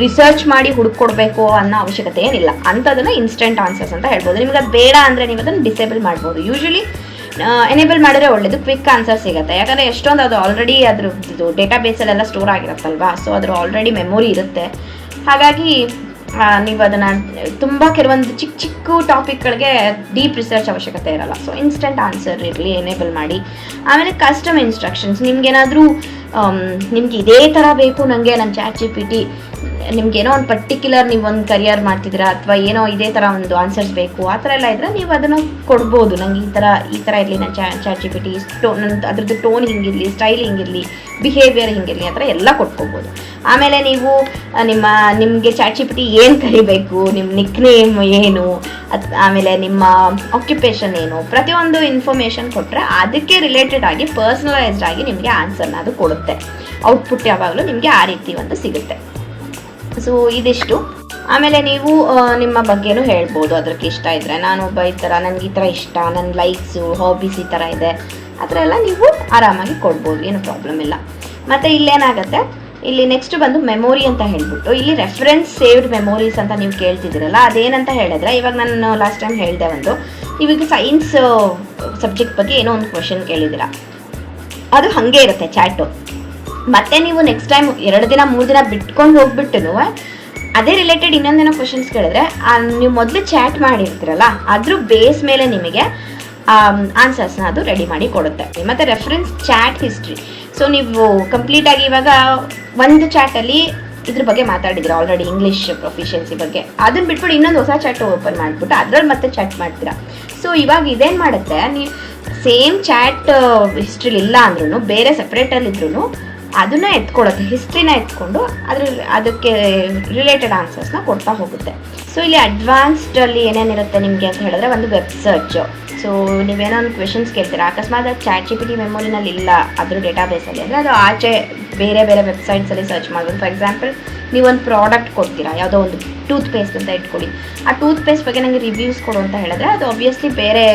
ರಿಸರ್ಚ್ ಮಾಡಿ ಹುಡುಕೊಡ್ಬೇಕು ಅನ್ನೋ ಅವಶ್ಯಕತೆ ಏನಿಲ್ಲ. ಅಂಥದನ್ನ ಇನ್ಸ್ಟೆಂಟ್ ಆನ್ಸರ್ಸ್ ಅಂತ ಹೇಳ್ಬೋದು. ನಿಮ್ಗೆ ಅದು ಬೇಡ ಅಂದರೆ ನೀವು ಅದನ್ನು ಡಿಸೇಬಲ್ ಮಾಡ್ಬೋದು. ಯೂಶಲಿ ಎನೇಬಲ್ ಮಾಡಿದ್ರೆ ಒಳ್ಳೇದು, ಕ್ವಿಕ್ ಆನ್ಸರ್ ಸಿಗುತ್ತೆ. ಯಾಕಂದರೆ ಎಷ್ಟೊಂದು ಅದು ಆಲ್ರೆಡಿ ಅದ್ರದ್ದು ಡೇಟಾ ಬೇಸಲ್ಲೆಲ್ಲ ಸ್ಟೋರ್ ಆಗಿರುತ್ತಲ್ವಾ, ಸೊ ಅದ್ರ ಆಲ್ರೆಡಿ ಮೆಮೊರಿ ಇರುತ್ತೆ. ಹಾಗಾಗಿ ನೀವು ಅದನ್ನು ತುಂಬ ಕೆಲವೊಂದು ಚಿಕ್ಕ ಟಾಪಿಕ್ಗಳಿಗೆ ಡೀಪ್ ರಿಸರ್ಚ್ ಅವಶ್ಯಕತೆ ಇರಲ್ಲ. ಸೊ ಇನ್ಸ್ಟೆಂಟ್ ಆನ್ಸರ್ ಇರಲಿ, ಎನೇಬಲ್ ಮಾಡಿ. ಆಮೇಲೆ ಕಸ್ಟಮ್ ಇನ್ಸ್ಟ್ರಕ್ಷನ್ಸ್, ನಿಮ್ಗೇನಾದರೂ ನಿಮ್ಗೆ ಇದೇ ಥರ ಬೇಕು ನನಗೆ ನನ್ನ ChatGPT, ನಿಮ್ಗೇನೋ ಒಂದು ಪರ್ಟಿಕ್ಯುಲರ್ ನೀವು ಒಂದು ಕರಿಯರ್ ಮಾಡ್ತಿದ್ದೀರಾ ಅಥವಾ ಏನೋ ಇದೇ ಥರ ಒಂದು ಆನ್ಸರ್ಸ್ ಬೇಕು, ಆ ಥರ ಎಲ್ಲ ಇದ್ದರೆ ನೀವು ಅದನ್ನು ಕೊಡ್ಬೋದು. ನಂಗೆ ಈ ಥರ ಇರಲಿ ನನ್ನ ChatGPT, ನನ್ನ ಅದ್ರದ್ದು ಟೋನ್ ಹಿಂಗಿರಲಿ, ಸ್ಟೈಲ್ ಹಿಂಗಿರಲಿ, ಬಿಹೇವಿಯರ್ ಹಿಂಗಿರಲಿ, ಆ ಥರ ಎಲ್ಲ ಕೊಟ್ಕೋಬೋದು. ಆಮೇಲೆ ನೀವು ನಿಮಗೆ ChatGPT ಏನು ಕರಿಬೇಕು, ನಿಮ್ಮ ನಿಕ್ ನೇಮ್ ಏನು, ಆಮೇಲೆ ನಿಮ್ಮ ಆಕ್ಯುಪೇಷನ್ ಏನು, ಪ್ರತಿಯೊಂದು ಇನ್ಫಾರ್ಮೇಷನ್ ಕೊಟ್ಟರೆ ಅದಕ್ಕೆ ರಿಲೇಟೆಡ್ ಆಗಿ ಪರ್ಸನಲೈಸ್ಡ್ ಆಗಿ ನಿಮಗೆ ಆನ್ಸರ್ನ ಅದು ಕೊಡುತ್ತೆ. ಔಟ್ಪುಟ್ ಯಾವಾಗಲೂ ನಿಮಗೆ ಆ ರೀತಿ ಒಂದು ಸಿಗುತ್ತೆ. ಸೊ ಇದಿಷ್ಟು. ಆಮೇಲೆ ನೀವು ನಿಮ್ಮ ಬಗ್ಗೆನೂ ಹೇಳ್ಬೋದು, ಅದಕ್ಕೆ ಇಷ್ಟ ಇದ್ದರೆ ನಾನೊಬ್ಬ ಈ ಥರ, ನನಗೆ ಈ ಥರ ಇಷ್ಟ, ನನ್ನ ಲೈಕ್ಸು, ಹಾಬೀಸ್ ಈ ಥರ ಇದೆ, ಆ ಥರ ಎಲ್ಲ ನೀವು ಆರಾಮಾಗಿ ಕೊಡ್ಬೋದು, ಏನು ಪ್ರಾಬ್ಲಮ್ ಇಲ್ಲ. ಮತ್ತು ಇಲ್ಲೇನಾಗುತ್ತೆ, ಇಲ್ಲಿ ನೆಕ್ಸ್ಟ್ ಬಂದು ಮೆಮೊರಿ ಅಂತ ಹೇಳ್ಬಿಟ್ಟು ಇಲ್ಲಿ ರೆಫರೆನ್ಸ್ ಸೇವ್ಡ್ ಮೆಮೊರೀಸ್ ಅಂತ ನೀವು ಕೇಳ್ತಿದ್ದೀರಲ್ಲ, ಅದೇನಂತ ಹೇಳಿದ್ರೆ ಇವಾಗ ನಾನು ಲಾಸ್ಟ್ ಟೈಮ್ ಹೇಳಿದೆ ಒಂದು, ಇವಾಗ ಸೈನ್ಸ್ ಸಬ್ಜೆಕ್ಟ್ ಬಗ್ಗೆ ಏನೋ ಒಂದು ಕ್ವೆಶನ್ ಕೇಳಿದ್ದೀರಾ, ಅದು ಹಾಗೆ ಇರುತ್ತೆ ಚಾಟು. ಮತ್ತೆ ನೀವು ನೆಕ್ಸ್ಟ್ ಟೈಮ್ 2 ದಿನ 3 ದಿನ ಬಿಟ್ಕೊಂಡು ಹೋಗ್ಬಿಟ್ಟು ಅದೇ ರಿಲೇಟೆಡ್ ಇನ್ನೊಂದೇನೋ ಕ್ವಶನ್ಸ್ ಕೇಳಿದ್ರೆ ನೀವು ಮೊದಲು ಚಾಟ್ ಮಾಡಿರ್ತೀರಲ್ಲ ಅದ್ರ ಬೇಸ್ ಮೇಲೆ ನಿಮಗೆ ಆನ್ಸರ್ಸ್ನ ಅದು ರೆಡಿ ಮಾಡಿ ಕೊಡುತ್ತೆ. ಮತ್ತು ರೆಫರೆನ್ಸ್ ಚಾಟ್ ಹಿಸ್ಟ್ರಿ. ಸೊ ನೀವು ಕಂಪ್ಲೀಟಾಗಿ ಇವಾಗ ಒಂದು ಚಾಟಲ್ಲಿ ಇದ್ರ ಬಗ್ಗೆ ಮಾತಾಡಿದ್ರೆ ಆಲ್ರೆಡಿ ಇಂಗ್ಲೀಷ್ ಪ್ರೊಫಿಷಿಯನ್ಸಿ ಬಗ್ಗೆ, ಅದನ್ನ ಬಿಟ್ಬಿಟ್ಟು ಇನ್ನೊಂದು ಹೊಸ ಚಾಟ್ ಓಪನ್ ಮಾಡಿಬಿಟ್ಟು ಅದ್ರಲ್ಲಿ ಮತ್ತೆ ಚಾಟ್ ಮಾಡ್ತೀರಾ. ಸೊ ಇವಾಗ ಇದೇನು ಮಾಡುತ್ತೆ, ನೀವು ಸೇಮ್ ಚಾಟ್ ಹಿಸ್ಟ್ರಿಲಿ ಇಲ್ಲ ಅಂದ್ರೂ ಬೇರೆ ಸಪ್ರೇಟಲ್ಲಿದ್ರೂ ಅದನ್ನ ಎತ್ಕೊಳ್ಳುತ್ತೆ, ಹಿಸ್ಟ್ರಿನ ಎತ್ಕೊಂಡು ಅದಕ್ಕೆ ರಿಲೇಟೆಡ್ ಆನ್ಸರ್ಸ್ನ ಕೊಡ್ತಾ ಹೋಗುತ್ತೆ. ಸೊ ಇಲ್ಲಿ ಅಡ್ವಾನ್ಸ್ಡಲ್ಲಿ ಏನೇನಿರುತ್ತೆ ನಿಮಗೆ ಅಂತ ಹೇಳಿದ್ರೆ, ಒಂದು ವೆಬ್ ಸರ್ಚ್. ಸೊ ನೀವೇನೋ ಒಂದು ಕ್ವೆಶನ್ಸ್ ಕೇಳ್ತೀರಾ, ಅಕಸ್ಮಾತ್ ಅದು ChatGPT ಮೆಮೊರಿನಲ್ಲಿ ಇಲ್ಲ ಅದ್ರ ಡೇಟಾಬೇಸಲ್ಲಿ ಅಂದರೆ ಅದು ಆಚೆ ಬೇರೆ ಬೇರೆ ವೆಬ್ಸೈಟ್ಸಲ್ಲಿ ಸರ್ಚ್ ಮಾಡ್ಬೋದು. ಫಾರ್ ಎಕ್ಸಾಂಪಲ್ ನೀವೊಂದು ಪ್ರಾಡಕ್ಟ್ ಕೊಡ್ತೀರಾ, ಯಾವುದೋ ಒಂದು ಟೂತ್ ಪೇಸ್ಟ್ ಅಂತ ಇಟ್ಕೊಳ್ಳಿ. ಆ ಟೂತ್ ಪೇಸ್ಟ್ ಬಗ್ಗೆ ನನಗೆ ರಿವ್ಯೂಸ್ ಕೊಡು ಅಂತ ಹೇಳಿದ್ರೆ ಅದು ಆಬ್ವಿಯಸ್ಲಿ ಬೇರೆ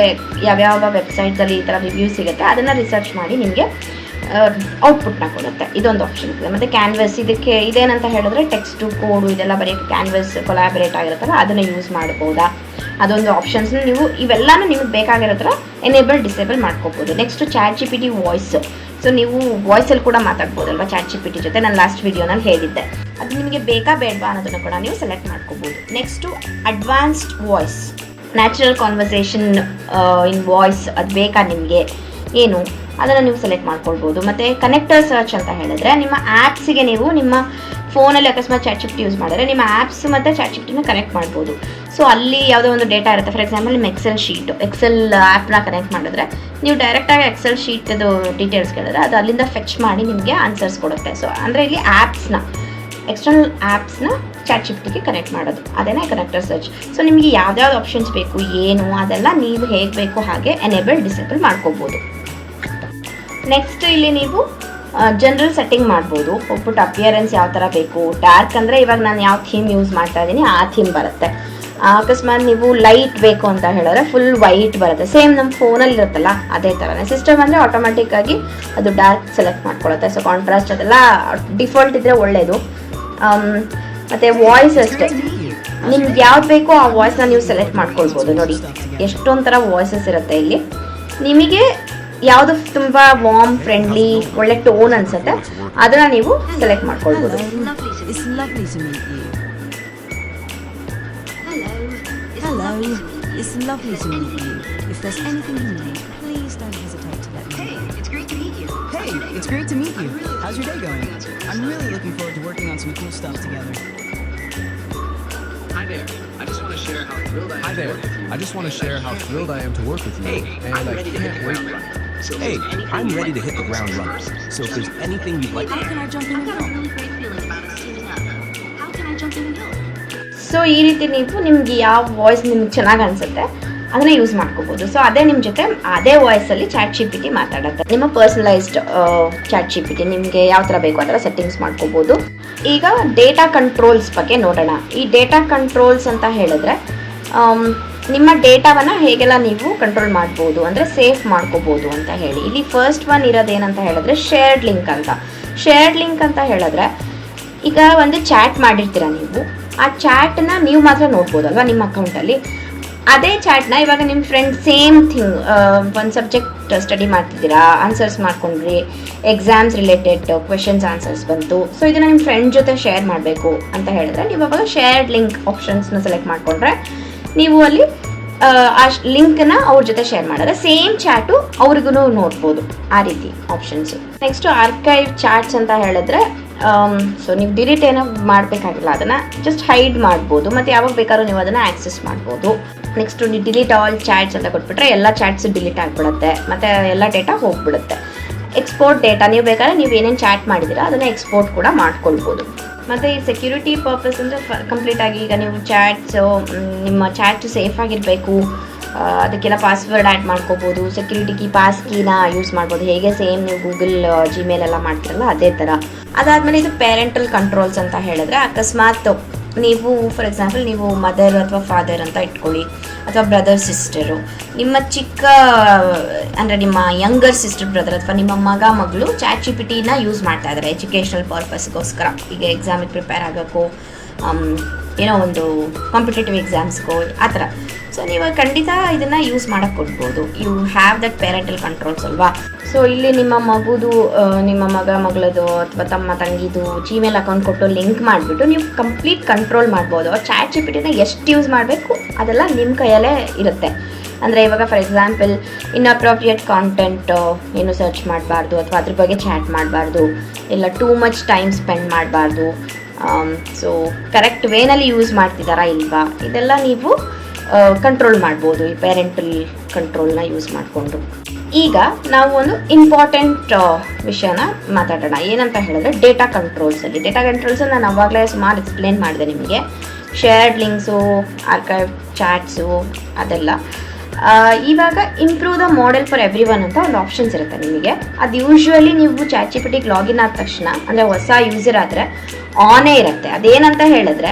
ಯಾವ್ಯಾವ ವೆಬ್ಸೈಟ್ಸಲ್ಲಿ ಈ ಥರ ರಿವ್ಯೂಸ್ ಸಿಗುತ್ತೆ ಅದನ್ನು ರಿಸರ್ಚ್ ಮಾಡಿ ನಿಮಗೆ ಔಟ್ಪುಟ್ನ ಕೊಡುತ್ತೆ. ಇದೊಂದು ಆಪ್ಷನ್ ಇದೆ. ಮತ್ತು ಕ್ಯಾನ್ವಸ್, ಇದಕ್ಕೆ ಇದೇನಂತ ಹೇಳಿದ್ರೆ ಟೆಕ್ಸ್ಟು ಕೋಡು ಇದೆಲ್ಲ ಬರೆಯೋಕ್ಕೆ ಕ್ಯಾನ್ವಸ್ ಕೊಲಾಬರೇಟ್ ಆಗಿರುತ್ತಲ್ಲ ಅದನ್ನು ಯೂಸ್ ಮಾಡ್ಬೋದಾ, ಅದೊಂದು ಆಪ್ಷನ್ಸ್ನ ನೀವು ಇವೆಲ್ಲನೂ ನಿಮಗೆ ಬೇಕಾಗಿರೋ ಥರ ಎನೇಬಲ್ ಡಿಸೇಬಲ್ ಮಾಡ್ಕೋಬೋದು. Next ChatGPT voice. ಸೊ ನೀವು ವಾಯ್ಸಲ್ಲಿ ಕೂಡ ಮಾತಾಡ್ಬೋದಲ್ವ ChatGPT ಜೊತೆ, ನಾನು ಲಾಸ್ಟ್ ವಿಡಿಯೋನಲ್ಲಿ ಹೇಳಿದ್ದೆ. ಅದು ನಿಮಗೆ ಬೇಕಾ ಬೇಡವಾ ಅನ್ನೋದನ್ನು ಕೂಡ ನೀವು ಸೆಲೆಕ್ಟ್ ಮಾಡ್ಕೋಬೋದು. Next advanced voice, natural conversation in voice, ಅದು ಬೇಕಾ ನಿಮಗೆ ಏನು ಅದನ್ನು ನೀವು ಸೆಲೆಕ್ಟ್ ಮಾಡ್ಕೊಳ್ಬೋದು. ಮತ್ತು ಕನೆಕ್ಟರ್ ಸರ್ಚ್ ಅಂತ ಹೇಳಿದ್ರೆ ನಿಮ್ಮ ಆ್ಯಪ್ಸಿಗೆ ನೀವು ನಿಮ್ಮ ಫೋನಲ್ಲಿ ಅಕಸ್ಮಾತ್ ChatGPT ಯೂಸ್ ಮಾಡಿದ್ರೆ ನಿಮ್ಮ ಆ್ಯಪ್ಸ್ ಮತ್ತು ChatGPTನ ಕನೆಕ್ಟ್ ಮಾಡ್ಬೋದು. ಸೊ ಅಲ್ಲಿ ಯಾವುದೋ ಒಂದು ಡೇಟಾ ಇರುತ್ತೆ, ಫಾರ್ ಎಕ್ಸಾಂಪಲ್ ನಿಮ್ಮ ಎಕ್ಸೆಲ್ ಆ್ಯಪ್ನ ಕನೆಕ್ಟ್ ಮಾಡಿದ್ರೆ ನೀವು ಡೈರೆಕ್ಟಾಗಿ ಎಕ್ಸೆಲ್ ಶೀಟ್ದು ಡೀಟೇಲ್ಸ್ ಕೇಳಿದ್ರೆ ಅದು ಅಲ್ಲಿಂದ ಫೆಚ್ ಮಾಡಿ ನಿಮಗೆ ಆನ್ಸರ್ಸ್ ಕೊಡುತ್ತೆ. ಸೊ ಅಂದರೆ ಇಲ್ಲಿ ಎಕ್ಸ್ಟರ್ನಲ್ ಆ್ಯಪ್ಸ್ನ ChatGPTಗೆ ಕನೆಕ್ಟ್ ಮಾಡೋದು, ಅದೇನೇ ಕನೆಕ್ಟರ್ ಸರ್ಚ್. ಸೊ ನಿಮಗೆ ಯಾವ್ದಾವ್ದು ಆಪ್ಷನ್ಸ್ ಬೇಕು ಏನು ಅದೆಲ್ಲ ನೀವು ಹೇಗೆ ಬೇಕು ಹಾಗೆ ಎನೇಬಲ್ ಡಿಸೇಬಲ್ ಮಾಡ್ಕೋಬೋದು. ನೆಕ್ಸ್ಟ್ ಇಲ್ಲಿ ನೀವು ಜನರಲ್ ಸೆಟ್ಟಿಂಗ್ ಮಾಡ್ಬೋದು. ಹೋಗ್ಬಿಟ್ಟು ಅಪಿಯರೆನ್ಸ್ ಯಾವ ಥರ ಬೇಕು, ಡಾರ್ಕ್ ಅಂದರೆ ಇವಾಗ ನಾನು ಯಾವ ಥೀಮ್ ಯೂಸ್ ಮಾಡ್ತಾ ಇದ್ದೀನಿ ಆ ಥೀಮ್ ಬರುತ್ತೆ. ಅಕಸ್ಮಾತ್ ನೀವು ಲೈಟ್ ಬೇಕು ಅಂತ ಹೇಳಿದ್ರೆ ಫುಲ್ ವೈಟ್ ಬರುತ್ತೆ, ಸೇಮ್ ನಮ್ಮ ಫೋನಲ್ಲಿ ಇರುತ್ತಲ್ಲ ಅದೇ ಥರನೇ. ಸಿಸ್ಟಮ್ ಅಂದರೆ ಆಟೋಮೆಟಿಕ್ಕಾಗಿ ಅದು ಡಾರ್ಕ್ ಸೆಲೆಕ್ಟ್ ಮಾಡ್ಕೊಳ್ಳುತ್ತೆ. ಸೊ ಕಾಂಟ್ರಾಸ್ಟ್ ಅದೆಲ್ಲ ಡಿಫಾಲ್ಟ್ ಇದ್ದರೆ ಒಳ್ಳೆಯದು. ಮತ್ತು ವಾಯ್ಸ್ ಅಷ್ಟೇ, ನಿಮ್ಗೆ ಯಾವ್ದು ಬೇಕೋ ಆ ವಾಯ್ಸ್ನ ನೀವು ಸೆಲೆಕ್ಟ್ ಮಾಡ್ಕೊಳ್ಬೋದು. ನೋಡಿ ಎಷ್ಟೊಂದು ಥರ ವಾಯ್ಸಸ್ ಇರುತ್ತೆ ಇಲ್ಲಿ. ನಿಮಗೆ ಯಾವುದು ತುಂಬ ವಾರ್ಮ್ ಫ್ರೆಂಡ್ಲಿ ಒಳ್ಳೆ ಟೋನ್ ಅನ್ಸುತ್ತೆ ಅದನ್ನ ನೀವು ಸೆಲೆಕ್ಟ್ ಮಾಡ್ಕೊಳ್ಬೋದು. Hello, it's lovely to meet you. If there's anything you need, please don't hesitate to let me know. Hey, it's great to meet you. Hey, it's great to meet you. How's your day going? I'm really looking forward to working on some cool stuff together. Hi there. I just want to share how thrilled I am. Hi there. I just want to share how thrilled I am to work with you, Hey, and I'm I ready to hit can't the wait. ground running. So if Hey, there's anything I'm you'd ready like to hit the know ground first, running. So if just there's anything you'd like How can I jump in I've and got a help? really great feeling about us teaming up. How can I jump in and help? So ಈ ರೀತಿ ನೀವು ನಿಮ್ಗೆ ಯಾವ voice ನಿಮ್ಗೆ ಚೆನ್ನಾಗಿ ಅನಿಸುತ್ತೆ ಅದನ್ನ use ಮಾಡ್ಕೋಬೋದು. ಸೊ ಅದೇ ನಿಮ್ಮ ಜೊತೆ ಅದೇ ವಾಯ್ಸಲ್ಲಿ ChatGPT ಮಾತಾಡುತ್ತೆ. ನಿಮ್ಮ ಪರ್ಸನಲೈಸ್ಡ್ ChatGPT ನಿಮಗೆ ಯಾವ ಥರ ಬೇಕು ಆ ಥರ ಸೆಟ್ಟಿಂಗ್ಸ್ ಮಾಡ್ಕೋಬೋದು. ಈಗ ಡೇಟಾ ಕಂಟ್ರೋಲ್ಸ್ ಬಗ್ಗೆ ನೋಡೋಣ. ಈ ಡೇಟಾ ಕಂಟ್ರೋಲ್ಸ್ ಅಂತ ಹೇಳಿದ್ರೆ ನಿಮ್ಮ ಡೇಟಾವನ್ನು ಹೇಗೆಲ್ಲ ನೀವು ಕಂಟ್ರೋಲ್ ಮಾಡ್ಬೋದು ಅಂದರೆ ಸೇಫ್ ಮಾಡ್ಕೋಬೋದು ಅಂತ ಹೇಳಿ. ಇಲ್ಲಿ ಫಸ್ಟ್ ಒನ್ ಇರೋದೇನಂತ ಹೇಳಿದ್ರೆ ಶೇರ್ಡ್ ಲಿಂಕ್ ಅಂತ. ಶೇರ್ಡ್ ಲಿಂಕ್ ಅಂತ ಹೇಳಿದ್ರೆ ಈಗ ಒಂದು ಚಾಟ್ ಮಾಡಿರ್ತೀರ ನೀವು, ಆ ಚಾಟ್ನ ನೀವು ಮಾತ್ರ ನೋಡ್ಬೋದಲ್ವ ನಿಮ್ಮ ಅಕೌಂಟಲ್ಲಿ. ಅದೇ ಚಾಟ್ನ ಇವಾಗ ನಿಮ್ಮ ಫ್ರೆಂಡ್ ಸೇಮ್ ಥಿಂಗ್ ಒಂದು ಸಬ್ಜೆಕ್ಟ್ ಸ್ಟಡಿ ಮಾಡ್ತಿದ್ದೀರಾ, ಆನ್ಸರ್ಸ್ ಮಾಡ್ಕೊಂಡ್ರಿ, ಎಕ್ಸಾಮ್ಸ್ ರಿಲೇಟೆಡ್ ಕ್ವೆಶನ್ಸ್ ಆನ್ಸರ್ಸ್ ಬಂತು. ಸೊ ಇದನ್ನು ನಿಮ್ಮ ಫ್ರೆಂಡ್ ಜೊತೆ ಶೇರ್ ಮಾಡಬೇಕು ಅಂತ ಹೇಳಿದ್ರೆ ನೀವು ಅವಾಗ ಶೇರ್ಡ್ ಲಿಂಕ್ ಆಪ್ಷನ್ಸ್ನ ಸೆಲೆಕ್ಟ್ ಮಾಡಿಕೊಂಡ್ರೆ ನೀವು ಅಲ್ಲಿ ಆ ಲಿಂಕ್ನ ಅವ್ರ ಜೊತೆ ಶೇರ್ ಮಾಡಿದ್ರೆ ಸೇಮ್ ಚಾಟು ಅವ್ರಿಗೂ ನೋಡ್ಬೋದು, ಆ ರೀತಿ ಆಪ್ಷನ್ಸು. ನೆಕ್ಸ್ಟು ಆರ್ಕೈವ್ ಚಾಟ್ಸ್ ಅಂತ ಹೇಳಿದ್ರೆ ಸೊ ನೀವು ಡಿಲೀಟ್ ಏನೋ ಮಾಡಬೇಕಾಗಿಲ್ಲ, ಅದನ್ನು ಜಸ್ಟ್ ಹೈಡ್ ಮಾಡ್ಬೋದು ಮತ್ತು ಯಾವಾಗ ಬೇಕಾದ್ರೂ ನೀವು ಅದನ್ನು ಆಕ್ಸೆಸ್ ಮಾಡ್ಬೋದು. ನೆಕ್ಸ್ಟು ನೀವು ಡಿಲೀಟ್ ಆಲ್ ಚಾಟ್ಸ್ ಅಂತ ಕೊಟ್ಬಿಟ್ರೆ ಎಲ್ಲ ಚಾಟ್ಸು ಡಿಲೀಟ್ ಆಗಿಬಿಡುತ್ತೆ ಮತ್ತು ಎಲ್ಲ ಡೇಟಾ ಹೋಗ್ಬಿಡುತ್ತೆ. ಎಕ್ಸ್ಪೋರ್ಟ್ ಡೇಟಾ, ನೀವು ಬೇಕಾದ್ರೆ ನೀವು ಏನೇನು ಚಾಟ್ ಮಾಡಿದ್ದೀರಾ ಅದನ್ನು ಎಕ್ಸ್ಪೋರ್ಟ್ ಕೂಡ ಮಾಡ್ಕೊಳ್ಬೋದು. ಮತ್ತು ಈ ಸೆಕ್ಯೂರಿಟಿ ಪರ್ಪಸ್ ಅಂದರೆ ಕಂಪ್ಲೀಟಾಗಿ ಈಗ ನೀವು ಚಾಟ್ಸು ನಿಮ್ಮ ಚಾಟ್ಸು ಸೇಫ್ ಆಗಿರಬೇಕು, ಅದಕ್ಕೆಲ್ಲ ಪಾಸ್ವರ್ಡ್ ಆ್ಯಡ್ ಮಾಡ್ಕೋಬೋದು. ಸೆಕ್ಯೂರಿಟಿ ಕೀ ಪಾಸ್ ಕೀನ ಯೂಸ್ ಮಾಡ್ಬೋದು, ಹೇಗೆ ಸೇಮ್ ನೀವು ಗೂಗಲ್ ಜಿಮೇಲ್ ಎಲ್ಲ ಮಾಡ್ತಿರಲ್ಲ ಅದೇ ಥರ. ಅದಾದಮೇಲೆ ಇದು ಪೇರೆಂಟಲ್ ಕಂಟ್ರೋಲ್ಸ್ ಅಂತ ಹೇಳಿದ್ರೆ ಅಕಸ್ಮಾತ್ ನೀವು ಫಾರ್ ಎಕ್ಸಾಂಪಲ್ ನೀವು ಮದರ್ ಅಥವಾ ಫಾದರ್ ಅಂತ ಇಟ್ಕೊಳ್ಳಿ, ಅಥವಾ ಬ್ರದರ್ ಸಿಸ್ಟರು, ನಿಮ್ಮ ಚಿಕ್ಕ ಅಂದರೆ ನಿಮ್ಮ ಯಂಗರ್ ಸಿಸ್ಟರ್ ಬ್ರದರ್ ಅಥವಾ ನಿಮ್ಮ ಮಗಳು ChatGPTನ ಯೂಸ್ ಮಾಡ್ತಾ ಇದ್ದಾರೆ ಎಜುಕೇಷನಲ್ ಪರ್ಪಸ್ಗೋಸ್ಕರ, ಈಗ ಎಕ್ಸಾಮಿಗೆ ಪ್ರಿಪೇರ್ ಆಗೋಕ್ಕೋ ಏನೋ ಒಂದು ಕಾಂಪಿಟೇಟಿವ್ ಎಕ್ಸಾಮ್ಸ್ಗೋ ಆ ಥರ. ಸೊ ನೀವು ಖಂಡಿತ ಇದನ್ನು ಯೂಸ್ ಮಾಡೋಕ್ಕೆ ಕೊಡ್ಬೋದು. You have that parental controls ಅಲ್ವಾ. ಸೊ ಇಲ್ಲಿ ನಿಮ್ಮ ಮಗುದು ನಿಮ್ಮ ಮಗಳದು ಅಥವಾ ತಮ್ಮ ತಂಗಿದು ಜಿಮೇಲ್ ಅಕೌಂಟ್ ಕೊಟ್ಟು ಲಿಂಕ್ ಮಾಡಿಬಿಟ್ಟು ನೀವು ಕಂಪ್ಲೀಟ್ ಕಂಟ್ರೋಲ್ ಮಾಡ್ಬೋದು. ಚಾಟ್ ಜಿಪಿಟಿನ ಎಷ್ಟು ಯೂಸ್ ಮಾಡಬೇಕು ಅದೆಲ್ಲ ನಿಮ್ಮ ಕೈಯಲ್ಲೇ ಇರುತ್ತೆ. ಅಂದರೆ ಇವಾಗ ಫಾರ್ ಎಕ್ಸಾಂಪಲ್ ಇನ್ಅಪ್ರೋಪ್ರಿಯೇಟ್ ಕಾಂಟೆಂಟ್ ಏನು ಸರ್ಚ್ ಮಾಡಬಾರ್ದು ಅಥವಾ ಅದ್ರ ಬಗ್ಗೆ ಚಾಟ್ ಮಾಡಬಾರ್ದು, ಇಲ್ಲ ಟೂ ಮಚ್ ಟೈಮ್ ಸ್ಪೆಂಡ್ ಮಾಡಬಾರ್ದು. ಸೊ ಕರೆಕ್ಟ್ ವೇನಲ್ಲಿ ಯೂಸ್ ಮಾಡ್ತಿದ್ದಾರಾ ಇಲ್ವಾ ಇದೆಲ್ಲ ನೀವು ಕಂಟ್ರೋಲ್ ಮಾಡ್ಬೋದು ಈ ಪೇರೆಂಟಲ್ ಕಂಟ್ರೋಲ್ನ ಯೂಸ್ ಮಾಡಿಕೊಂಡು. ಈಗ ನಾವು ಒಂದು ಇಂಪಾರ್ಟೆಂಟ್ ವಿಷಯನ ಮಾತಾಡೋಣ. ಏನಂತ ಹೇಳಿದ್ರೆ ಡೇಟಾ ಕಂಟ್ರೋಲ್ಸಲ್ಲಿ. ಡೇಟಾ ಕಂಟ್ರೋಲ್ಸಲ್ಲಿ ನಾನು ಅವಾಗಲೇ ಸುಮಾರು ಎಕ್ಸ್ಪ್ಲೇನ್ ಮಾಡಿದೆ ನಿಮಗೆ. ಶೇರ್ಡ್ ಲಿಂಕ್ಸು, ಆರ್ಕೈವ್ ಚಾಟ್ಸು ಅದೆಲ್ಲ. ಇವಾಗ improve the model for every one ಅಂತ ಒಂದು ಆಪ್ಷನ್ಸ್ ಇರುತ್ತೆ ನಿಮಗೆ. ಅದು ಯೂಶ್ವಲಿ ನೀವು ಚಾಟ್ ಜಿಪಿಟಿಗೆ ಲಾಗಿನ್ ಆದ ತಕ್ಷಣ, ಅಂದರೆ ಹೊಸ ಯೂಸರ್ ಆದರೆ ಆನೇ ಇರುತ್ತೆ. ಅದೇನಂತ ಹೇಳಿದ್ರೆ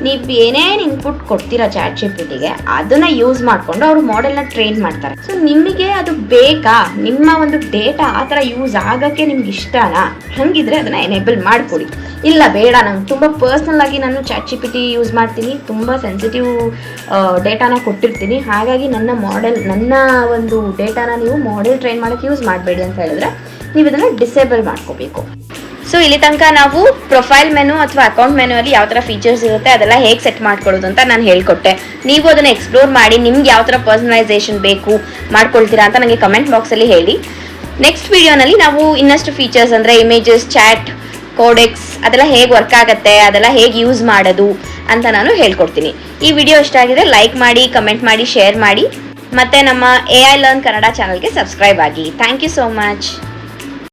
ನೀವು ಏನೇನು ಇನ್ಪುಟ್ ಕೊಡ್ತೀರಾ ಚಾಟ್ ಜಿಪಿಟಿಗೆ ಅದನ್ನು ಯೂಸ್ ಮಾಡಿಕೊಂಡು ಅವರು ಮಾಡೆಲ್ನ ಟ್ರೈನ್ ಮಾಡ್ತಾರೆ. ಸೊ ನಿಮಗೆ ಅದು ಬೇಕಾ, ನಿಮ್ಮ ಒಂದು ಡೇಟಾ ಆ ಥರ ಯೂಸ್ ಆಗೋಕ್ಕೆ ನಿಮ್ಗೆ ಇಷ್ಟನಾ? ಹಾಗಿದ್ರೆ ಅದನ್ನು ಎನೇಬಲ್ ಮಾಡಿಕೊಡಿ. ಇಲ್ಲ ಬೇಡ, ನಂಗೆ ತುಂಬ ಪರ್ಸ್ನಲ್ ಆಗಿ ನಾನು ಚಾಟ್ ಜಿಪಿಟಿ ಯೂಸ್ ಮಾಡ್ತೀನಿ, ತುಂಬ ಸೆನ್ಸಿಟಿವ್ ಡೇಟಾನ ಕೊಟ್ಟಿರ್ತೀನಿ, ಹಾಗಾಗಿ ನನ್ನ ಒಂದು ಡೇಟಾನ ನೀವು ಮಾಡೆಲ್ ಟ್ರೈನ್ ಮಾಡೋಕ್ಕೆ ಯೂಸ್ ಮಾಡಬೇಡಿ ಅಂತ ಹೇಳಿದ್ರೆ ನೀವು ಇದನ್ನು ಡಿಸೇಬಲ್ ಮಾಡ್ಕೋಬೇಕು. ಸೊ ಇಲ್ಲಿ ತನಕ ನಾವು ಪ್ರೊಫೈಲ್ ಮೆನು ಅಥವಾ ಅಕೌಂಟ್ ಮೆನು ಅಲ್ಲಿ ಯಾವ ಥರ ಫೀಚರ್ಸ್ ಇರುತ್ತೆ ಅದೆಲ್ಲ ಹೇಗೆ ಸೆಟ್ ಮಾಡ್ಕೊಳ್ಳೋದು ಅಂತ ನಾನು ಹೇಳ್ಕೊಟ್ಟೆ. ನೀವು ಅದನ್ನು ಎಕ್ಸ್ಪ್ಲೋರ್ ಮಾಡಿ ನಿಮ್ಗೆ ಯಾವ ಥರ ಪರ್ಸನಲೈಸೇಷನ್ ಬೇಕು ಮಾಡ್ಕೊಳ್ತೀರಾ ಅಂತ ನನಗೆ ಕಮೆಂಟ್ ಬಾಕ್ಸಲ್ಲಿ ಹೇಳಿ. ನೆಕ್ಸ್ಟ್ ವಿಡಿಯೋನಲ್ಲಿ ನಾವು ಇನ್ನಷ್ಟು ಫೀಚರ್ಸ್ ಅಂದರೆ ಇಮೇಜಸ್, ಚಾಟ್, ಕೋಡೆಕ್ಸ್ ಅದೆಲ್ಲ ಹೇಗೆ ವರ್ಕ್ ಆಗುತ್ತೆ, ಅದೆಲ್ಲ ಹೇಗೆ ಯೂಸ್ ಮಾಡೋದು ಅಂತ ನಾನು ಹೇಳ್ಕೊಡ್ತೀನಿ. ಈ ವಿಡಿಯೋ ಇಷ್ಟ ಆಗಿದ್ರೆ ಲೈಕ್ ಮಾಡಿ, ಕಮೆಂಟ್ ಮಾಡಿ, ಶೇರ್ ಮಾಡಿ, ಮತ್ತು ನಮ್ಮ AI Learn ಕನ್ನಡ ಚಾನಲ್ಗೆ ಸಬ್ಸ್ಕ್ರೈಬ್ ಆಗಿ. Thank you so much.